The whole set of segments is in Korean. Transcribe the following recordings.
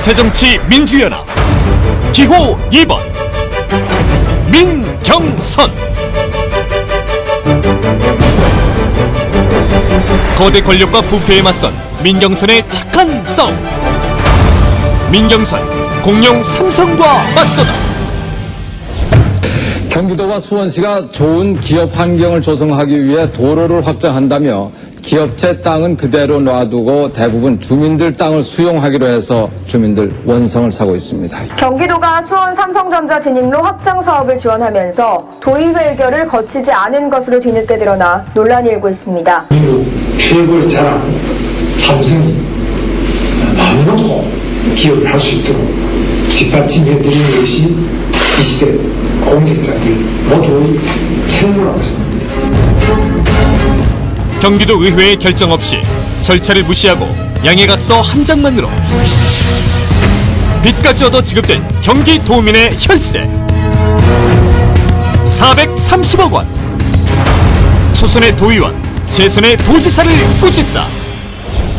새정치 민주연합 기호 2번 민경선. 거대 권력과 부패에 맞선 민경선의 착한 싸움. 민경선 공룡 삼성과 맞서다. 경기도와 수원시가 좋은 기업 환경을 조성하기 위해 도로를 확장한다며 기업체 땅은 그대로 놔두고 대부분 주민들 땅을 수용하기로 해서 주민들 원성을 사고 있습니다. 경기도가 수원 삼성전자 진입로 확장 사업을 지원하면서 도의회 의결을 거치지 않은 것으로 뒤늦게 드러나 논란이 일고 있습니다. 미국 최고의 자랑 삼성이 마음으로 기업을 할 수 있도록 뒷받침해드리는 것이 이 시대 공직자들 모두의 책무라고 생각합니다. 경기도 의회의 결정 없이 절차를 무시하고 양해각서 한 장만으로 빚까지 얻어 지급된 경기도민의 혈세 430억 원. 초선의 도의원, 재선의 도지사를 꾸짖다.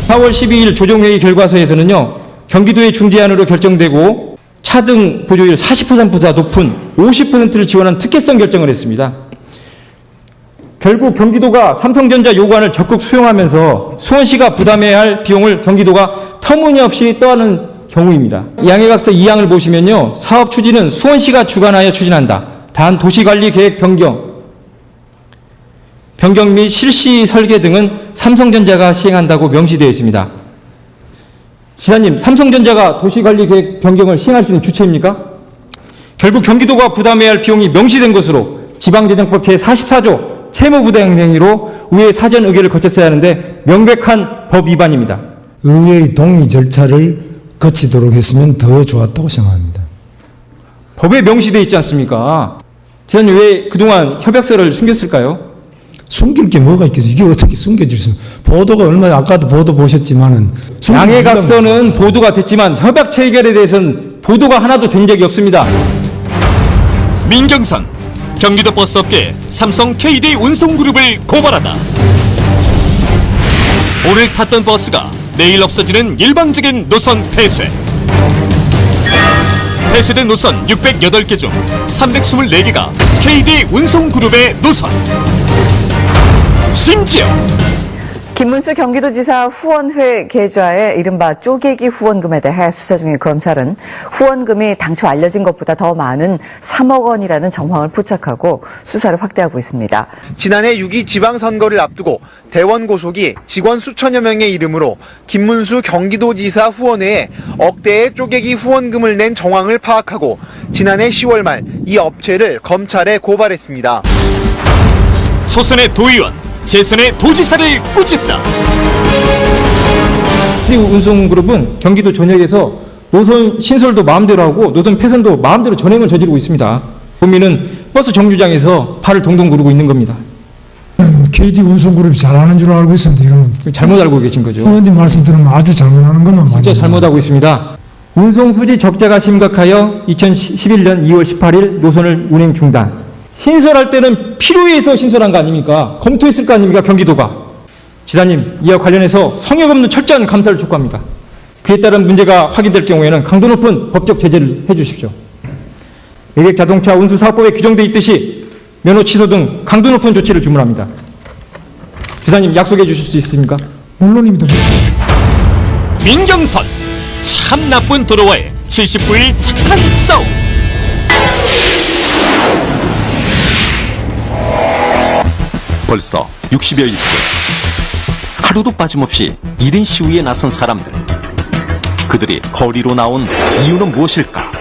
4월 12일 조정회의 결과서에서는요, 경기도의 중재안으로 결정되고 차등 보조율 40%보다 높은 50%를 지원한 특혜성 결정을 했습니다. 결국 경기도가 삼성전자 요구안을 적극 수용하면서 수원시가 부담해야 할 비용을 경기도가 터무니없이 떠안는 경우입니다. 양해각서 2항을 보시면요, 사업 추진은 수원시가 주관하여 추진한다. 단 도시관리계획 변경 및 실시 설계 등은 삼성전자가 시행한다고 명시되어 있습니다. 지사님, 삼성전자가 도시관리계획 변경을 시행할 수 있는 주체입니까? 결국 경기도가 부담해야 할 비용이 명시된 것으로 지방재정법 제44조 채무부담행위로 의회 사전 의결을 거쳤어야 하는데 명백한 법 위반입니다. 의회의 동의 절차를 거치도록 했으면 더 좋았다고 생각합니다. 법에 명시되어 있지 않습니까? 지사님, 왜 그동안 협약서를 숨겼을까요? 숨길 게 뭐가 있겠어요? 이게 어떻게 숨겨질 수? 보도가 얼마나, 아까도 보도 보셨지만은 양해각서는 보도가 됐지만 협약 체결에 대해서는 보도가 하나도 된 적이 없습니다. 민경선 경기도 버스업계 삼성 KD 운송그룹을 고발하다. 오늘 탔던 버스가 내일 없어지는 일방적인 노선 폐쇄. 폐쇄된 노선 608개 중 324개가 KD 운송그룹의 노선. 심지어 김문수 경기도지사 후원회 계좌의 이른바 쪼개기 후원금에 대해 수사 중인 검찰은 후원금이 당초 알려진 것보다 더 많은 3억 원이라는 정황을 포착하고 수사를 확대하고 있습니다. 지난해 6.2 지방선거를 앞두고 대원고속이 직원 수천여 명의 이름으로 김문수 경기도지사 후원회에 억대의 쪼개기 후원금을 낸 정황을 파악하고 지난해 10월 말 이 업체를 검찰에 고발했습니다. 초선의 도의원, 재선의 도지사를 꾸짖다. KD운송그룹은 경기도 전역에서 노선 신설도 마음대로 하고 노선 폐선도 마음대로 전행을 저지르고 있습니다. 국민은 버스 정류장에서 발을 동동 구르고 있는 겁니다. KD운송그룹이 잘하는 줄 알고 있었는데 이거는 잘못 알고 계신 거죠. 의원님 말씀 들으면 아주 잘못하는 것만 많이 진짜 잘못하고 있습니다. 운송 수지 적자가 심각하여 2011년 2월 18일 노선을 운행 중단. 신설할 때는 필요해서 신설한 거 아닙니까? 검토했을 거 아닙니까? 경기도가. 지사님, 이와 관련해서 성역 없는 철저한 감사를 촉구합니다. 그에 따른 문제가 확인될 경우에는 강도 높은 법적 제재를 해주십시오. 외객 자동차 운수 사업법에 규정돼 있듯이 면허 취소 등 강도 높은 조치를 주문합니다. 지사님, 약속해 주실 수 있습니까? 물론입니다. 민경선 참 나쁜 도로와의 79일 착한 싸움. 벌써 60여일째 하루도 빠짐없이 1인 시위에 나선 사람들. 그들이 거리로 나온 이유는 무엇일까?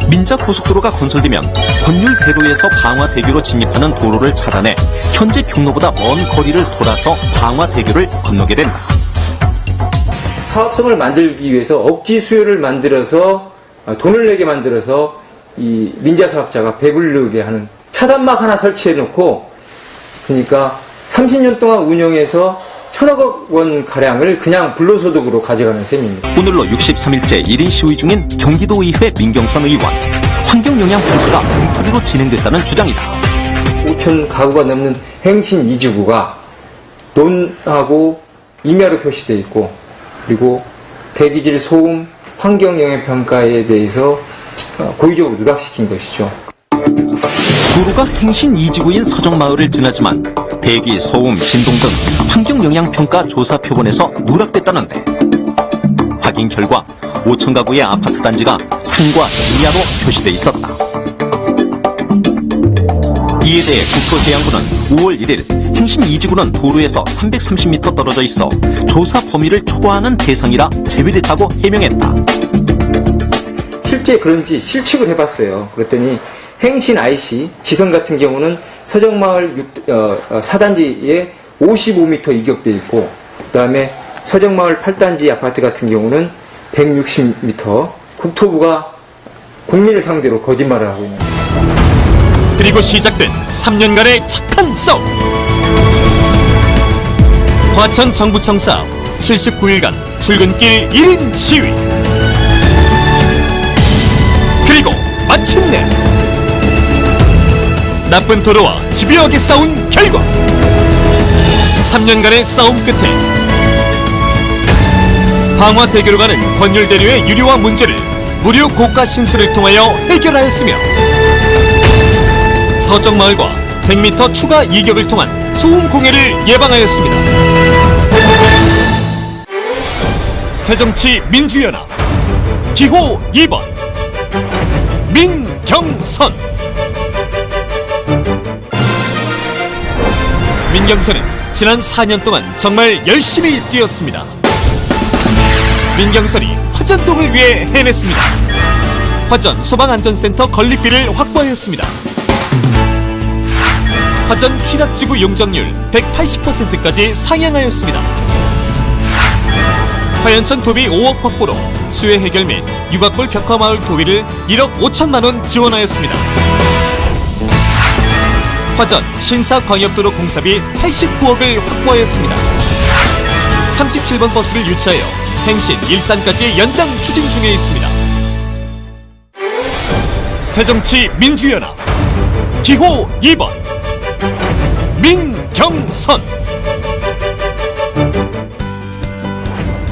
민자고속도로가 건설되면 권율대로에서 방화대교로 진입하는 도로를 차단해 현재 경로보다 먼 거리를 돌아서 방화대교를 건너게 된다. 사업성을 만들기 위해서 억지 수요를 만들어서 돈을 내게 만들어서 이 민자 사업자가 배부르게 하는 차단막 하나 설치해 놓고, 그러니까 30년 동안 운영해서 1,000억 원 가량을 그냥 불로소득으로 가져가는 셈입니다. 오늘로 63일째 1인 시위 중인 경기도의회 민경선 의원. 환경영향 프로그램가 엉터리로 진행됐다는 주장이다. 5천 가구가 넘는 행신 2주구가 논하고 임야로 표시되어 있고, 그리고 대기질 소음 환경영향평가에 대해서 고의적으로 누락시킨 것이죠. 도로가 행신 2지구인 서정마을을 지나지만 대기, 소음, 진동 등 환경영향평가 조사 표본에서 누락됐다는데 확인 결과 5천 가구의 아파트 단지가 상과 이하로 표시돼 있었다. 이에 대해 국토해양부는 5월 1일 행신 2지구는 도로에서 330m 떨어져 있어 조사 범위를 초과하는 대상이라 제외됐다고 해명했다. 실제 그런지 실측을 해봤어요. 그랬더니 행신 IC 지선 같은 경우는 서정마을 4단지에 55m 이격돼 있고, 그 다음에 서정마을 8단지 아파트 같은 경우는 160m. 국토부가 국민을 상대로 거짓말을 하고 있는 거예요. 그리고 시작된 3년간의 착한 싸움. 과천 정부청 사업 79일간 출근길 1인 시위. 그리고 마침내 나쁜 도로와 집요하게 싸운 결과 3년간의 싸움 끝에 방화대교로 가는 권율대로의 유리화 문제를 무료 고가 신수를 통하여 해결하였으며 서정마을과 100m 추가 이격을 통한 소음 공해를 예방하였습니다. 새정치 민주연합 기호 2번 민경선. 민경선은 지난 4년 동안 정말 열심히 뛰었습니다. 민경선이 화전동을 위해 해냈습니다. 화전 소방안전센터 건립비를 확보하였습니다. 화전 취락지구 용적률 180%까지 상향하였습니다. 화연천 도비 5억 확보로 수해 해결 및 육악골 벽화마을 도비를 1억 5천만 원 지원하였습니다. 화전 신사광역도로 공사비 89억을 확보하였습니다. 37번 버스를 유치하여 행신 일산까지 연장 추진 중에 있습니다. 새정치민주연합 기호 2번 민경선.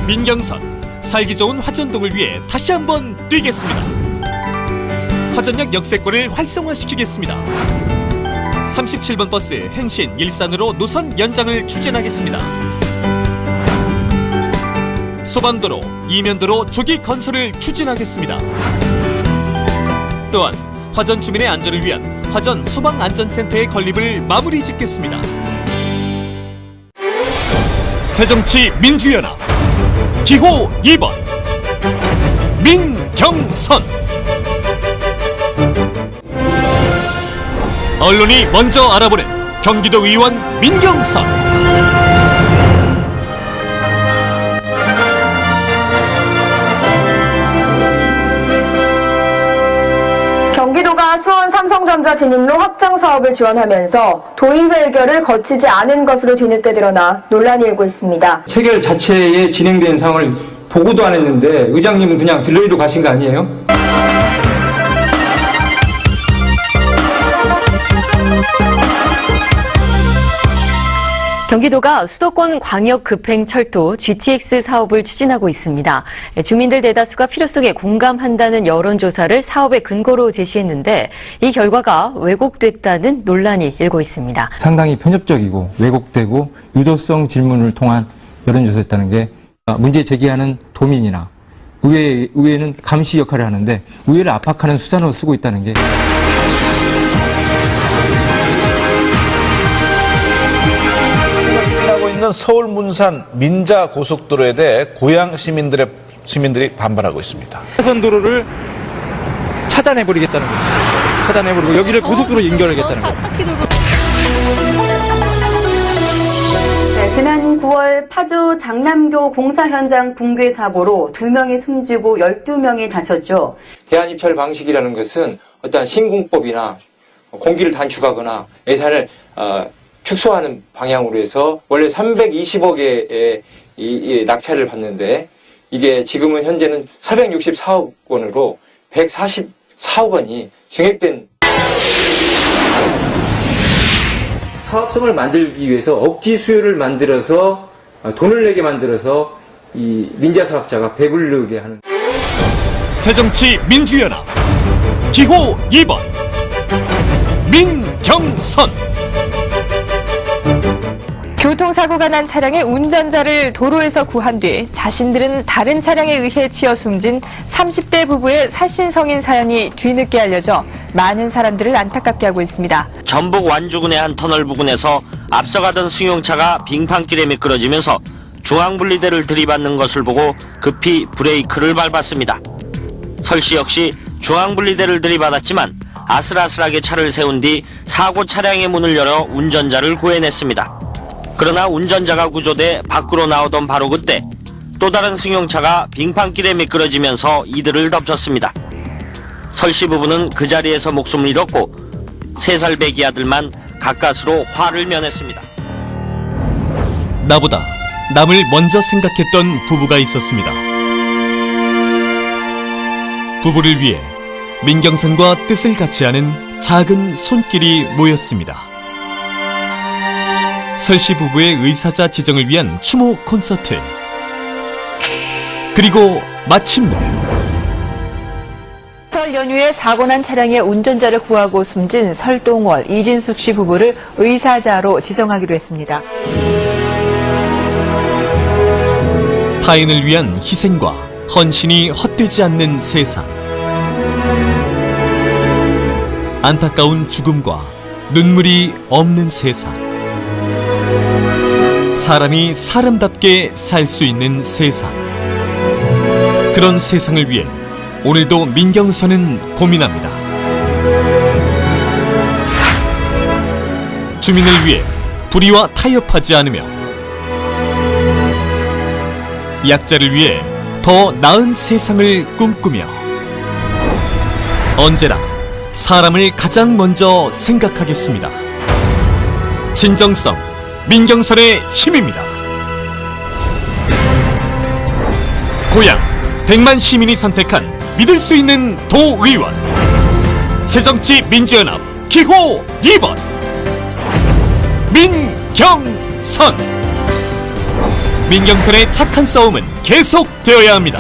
민경선, 살기 좋은 화전동을 위해 다시 한번 뛰겠습니다. 화전역 역세권을 활성화시키겠습니다. 37번 버스 행신 일산으로 노선 연장을 추진하겠습니다. 소방도로, 이면도로 조기 건설을 추진하겠습니다. 또한 화전 주민의 안전을 위한 화전 소방안전센터의 건립을 마무리 짓겠습니다. 새정치민주연합 기호 2번 민경선. 언론이 먼저 알아보는 경기도 의원 민경선. 경기도가 수원 삼성전자 진입로 확장 사업을 지원하면서 도의회 의결을 거치지 않은 것으로 뒤늦게 드러나 논란이 일고 있습니다. 체결 자체에 진행된 상황을 보고도 안 했는데 의장님은 그냥 들러리로 가신 거 아니에요? 경기도가 수도권 광역급행철도 GTX 사업을 추진하고 있습니다. 주민들 대다수가 필요성에 공감한다는 여론조사를 사업의 근거로 제시했는데 이 결과가 왜곡됐다는 논란이 일고 있습니다. 상당히 편협적이고 왜곡되고 유도성 질문을 통한 여론조사였다는 게 문제 제기하는 도민이나 의회는 감시 역할을 하는데 의회를 압박하는 수단으로 쓰고 있다는 게 있는 서울 문산 민자 고속도로에 대해 고향 시민들이 반발하고 있습니다. 차선도로를 차단해버리겠다는 거예요. 차단해버리고 여기를 고속도로 연결하겠다는 거예요. 네, 지난 9월 파주 장남교 공사 현장 붕괴 사고로 2명이 숨지고 12명이 다쳤죠. 대안 입찰 방식이라는 것은 어떤 신공법이나 공기를 단축하거나 예산을 축소하는 방향으로 해서 원래 320억의 이 낙찰을 받는데 이게 지금은 현재는 464억 원으로 144억 원이 증액된 사업성을 만들기 위해서 억지 수요를 만들어서 돈을 내게 만들어서 이 민자사업자가 배부르게 하는. 새정치민주연합 기호 2번 민경선. 교통사고가 난 차량의 운전자를 도로에서 구한 뒤 자신들은 다른 차량에 의해 치여 숨진 30대 부부의 살신성인 사연이 뒤늦게 알려져 많은 사람들을 안타깝게 하고 있습니다. 전북 완주군의 한 터널 부근에서 앞서가던 승용차가 빙판길에 미끄러지면서 중앙분리대를 들이받는 것을 보고 급히 브레이크를 밟았습니다. 설 씨 역시 중앙분리대를 들이받았지만 아슬아슬하게 차를 세운 뒤 사고 차량의 문을 열어 운전자를 구해냈습니다. 그러나 운전자가 구조돼 밖으로 나오던 바로 그때 또 다른 승용차가 빙판길에 미끄러지면서 이들을 덮쳤습니다. 설 씨 부부는 그 자리에서 목숨을 잃었고 3살 배기 아들만 가까스로 화를 면했습니다. 나보다 남을 먼저 생각했던 부부가 있었습니다. 부부를 위해 민경선과 뜻을 같이 하는 작은 손길이 모였습니다. 설씨 부부의 의사자 지정을 위한 추모 콘서트. 그리고 마침내 설 연휴에 사고난 차량의 운전자를 구하고 숨진 설동월, 이진숙 씨 부부를 의사자로 지정하기로 했습니다. 타인을 위한 희생과 헌신이 헛되지 않는 세상. 안타까운 죽음과 눈물이 없는 세상. 사람이 사람답게 살 수 있는 세상. 그런 세상을 위해 오늘도 민경선은 고민합니다. 주민을 위해 불의와 타협하지 않으며 약자를 위해 더 나은 세상을 꿈꾸며 언제나 사람을 가장 먼저 생각하겠습니다. 진정성 민경선의 힘입니다. 고향 100만 시민이 선택한 믿을 수 있는 도의원 새정치민주연합 기호 2번 민경선. 민경선의 착한 싸움은 계속되어야 합니다.